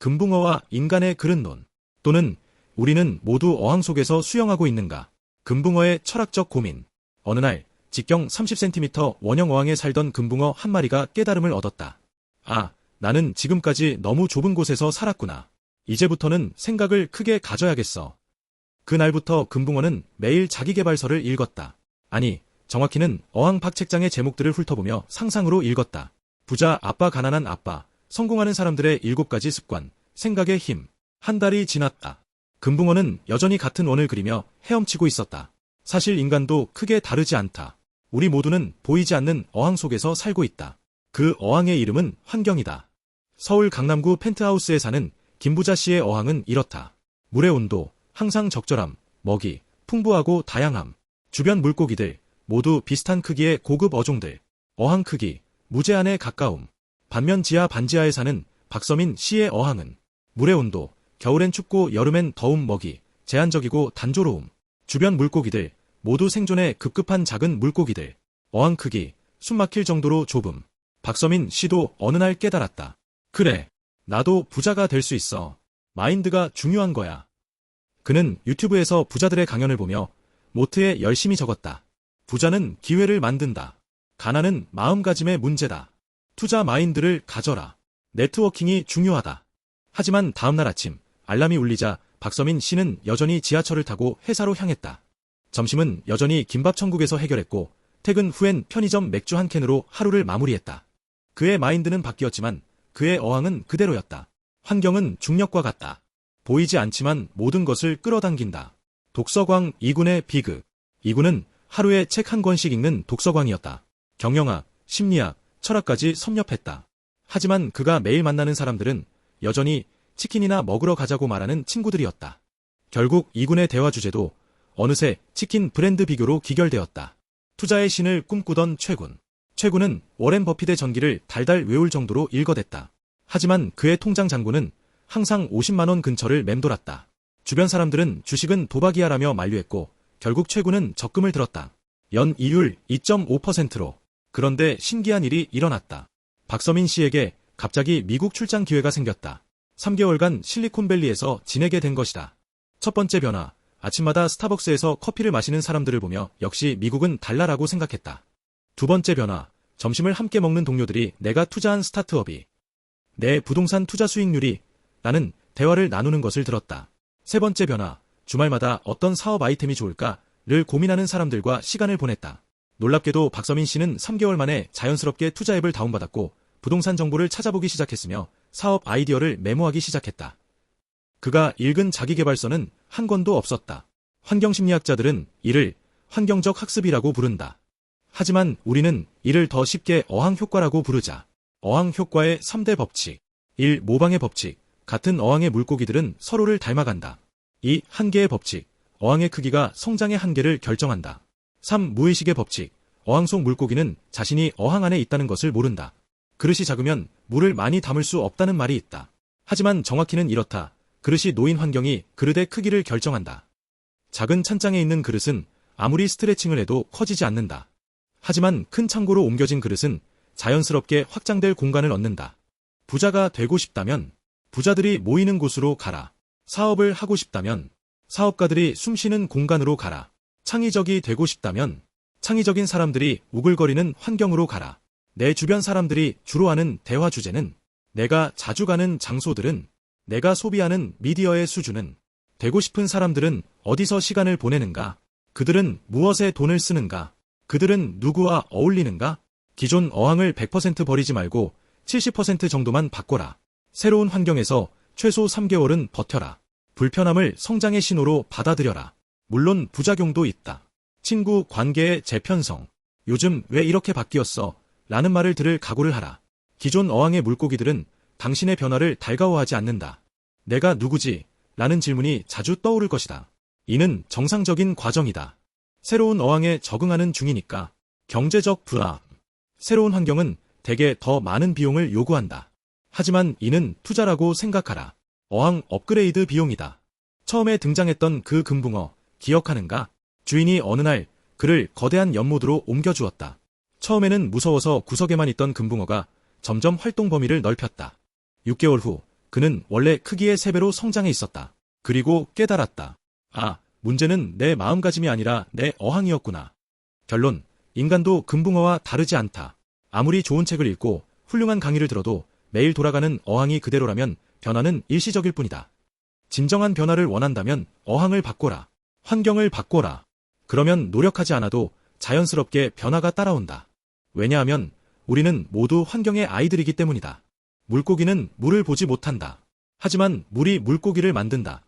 금붕어와 인간의 그릇론. 또는 우리는 모두 어항 속에서 수영하고 있는가? 금붕어의 철학적 고민. 어느 날 직경 30cm 원형 어항에 살던 금붕어 한 마리가 깨달음을 얻었다. 아, 나는 지금까지 너무 좁은 곳에서 살았구나. 이제부터는 생각을 크게 가져야겠어. 그날부터 금붕어는 매일 자기계발서를 읽었다. 아니, 정확히는 어항 밖 책장의 제목들을 훑어보며 상상으로 읽었다. 부자 아빠, 가난한 아빠, 성공하는 사람들의 7가지 습관, 생각의 힘. 한 달이 지났다. 금붕어는 여전히 같은 원을 그리며 헤엄치고 있었다. 사실 인간도 크게 다르지 않다. 우리 모두는 보이지 않는 어항 속에서 살고 있다. 그 어항의 이름은 환경이다. 서울 강남구 펜트하우스에 사는 김부자 씨의 어항은 이렇다. 물의 온도, 항상 적절함, 먹이, 풍부하고 다양함. 주변 물고기들, 모두 비슷한 크기의 고급 어종들. 어항 크기, 무제한에 가까움. 반면 지하 반지하에 사는 박서민 씨의 어항은 물의 온도, 겨울엔 춥고 여름엔 더운 먹이, 제한적이고 단조로움. 주변 물고기들, 모두 생존에 급급한 작은 물고기들. 어항 크기, 숨막힐 정도로 좁음. 박서민 씨도 어느 날 깨달았다. 그래, 나도 부자가 될 수 있어. 마인드가 중요한 거야. 그는 유튜브에서 부자들의 강연을 보며 모트에 열심히 적었다. 부자는 기회를 만든다. 가난은 마음가짐의 문제다. 투자 마인드를 가져라. 네트워킹이 중요하다. 하지만 다음날 아침 알람이 울리자 박서민 씨는 여전히 지하철을 타고 회사로 향했다. 점심은 여전히 김밥 천국에서 해결했고 퇴근 후엔 편의점 맥주 한 캔으로 하루를 마무리했다. 그의 마인드는 바뀌었지만 그의 어항은 그대로였다. 환경은 중력과 같다. 보이지 않지만 모든 것을 끌어당긴다. 독서광 2군의 비극. 2군은 하루에 책 한 권씩 읽는 독서광이었다. 경영학, 심리학, 철학까지 섭렵했다. 하지만 그가 매일 만나는 사람들은 여전히 치킨이나 먹으러 가자고 말하는 친구들이었다. 결국 2군의 대화 주제도 어느새 치킨 브랜드 비교로 기결되었다. 투자의 신을 꿈꾸던 최군. 최군은 워렌 버핏의 전기를 달달 외울 정도로 읽어댔다. 하지만 그의 통장 잔고는 항상 50만 원 근처를 맴돌았다. 주변 사람들은 주식은 도박이야라며 만류했고 결국 최군은 적금을 들었다. 연 이율 2.5%로. 그런데 신기한 일이 일어났다. 박서민 씨에게 갑자기 미국 출장 기회가 생겼다. 3개월간 실리콘밸리에서 지내게 된 것이다. 첫 번째 변화, 아침마다 스타벅스에서 커피를 마시는 사람들을 보며 역시 미국은 달라라고 생각했다. 두 번째 변화, 점심을 함께 먹는 동료들이 내가 투자한 스타트업이, 내 부동산 투자 수익률이, 라는 대화를 나누는 것을 들었다. 세 번째 변화, 주말마다 어떤 사업 아이템이 좋을까를 고민하는 사람들과 시간을 보냈다. 놀랍게도 박서민 씨는 3개월 만에 자연스럽게 투자 앱을 다운받았고 부동산 정보를 찾아보기 시작했으며 사업 아이디어를 메모하기 시작했다. 그가 읽은 자기계발서는 한 권도 없었다. 환경심리학자들은 이를 환경적 학습이라고 부른다. 하지만 우리는 이를 더 쉽게 어항효과라고 부르자. 어항효과의 3대 법칙. 1. 모방의 법칙. 같은 어항의 물고기들은 서로를 닮아간다. 2. 한계의 법칙. 어항의 크기가 성장의 한계를 결정한다. 3. 무의식의 법칙. 어항 속 물고기는 자신이 어항 안에 있다는 것을 모른다. 그릇이 작으면 물을 많이 담을 수 없다는 말이 있다. 하지만 정확히는 이렇다. 그릇이 놓인 환경이 그릇의 크기를 결정한다. 작은 찬장에 있는 그릇은 아무리 스트레칭을 해도 커지지 않는다. 하지만 큰 창고로 옮겨진 그릇은 자연스럽게 확장될 공간을 얻는다. 부자가 되고 싶다면 부자들이 모이는 곳으로 가라. 사업을 하고 싶다면 사업가들이 숨쉬는 공간으로 가라. 창의적이 되고 싶다면 창의적인 사람들이 우글거리는 환경으로 가라. 내 주변 사람들이 주로 하는 대화 주제는, 내가 자주 가는 장소들은, 내가 소비하는 미디어의 수준은, 되고 싶은 사람들은 어디서 시간을 보내는가? 그들은 무엇에 돈을 쓰는가? 그들은 누구와 어울리는가? 기존 어항을 100% 버리지 말고 70% 정도만 바꿔라. 새로운 환경에서 최소 3개월은 버텨라. 불편함을 성장의 신호로 받아들여라. 물론 부작용도 있다. 친구 관계의 재편성. 요즘 왜 이렇게 바뀌었어? 라는 말을 들을 각오를 하라. 기존 어항의 물고기들은 당신의 변화를 달가워하지 않는다. 내가 누구지? 라는 질문이 자주 떠오를 것이다. 이는 정상적인 과정이다. 새로운 어항에 적응하는 중이니까. 경제적 불안. 새로운 환경은 대개 더 많은 비용을 요구한다. 하지만 이는 투자라고 생각하라. 어항 업그레이드 비용이다. 처음에 등장했던 그 금붕어, 기억하는가? 주인이 어느 날 그를 거대한 연못으로 옮겨주었다. 처음에는 무서워서 구석에만 있던 금붕어가 점점 활동 범위를 넓혔다. 6개월 후 그는 원래 크기의 3배로 성장해 있었다. 그리고 깨달았다. 아, 문제는 내 마음가짐이 아니라 내 어항이었구나. 결론, 인간도 금붕어와 다르지 않다. 아무리 좋은 책을 읽고 훌륭한 강의를 들어도 매일 돌아가는 어항이 그대로라면 변화는 일시적일 뿐이다. 진정한 변화를 원한다면 어항을 바꿔라. 환경을 바꿔라. 그러면 노력하지 않아도 자연스럽게 변화가 따라온다. 왜냐하면 우리는 모두 환경의 아이들이기 때문이다. 물고기는 물을 보지 못한다. 하지만 물이 물고기를 만든다.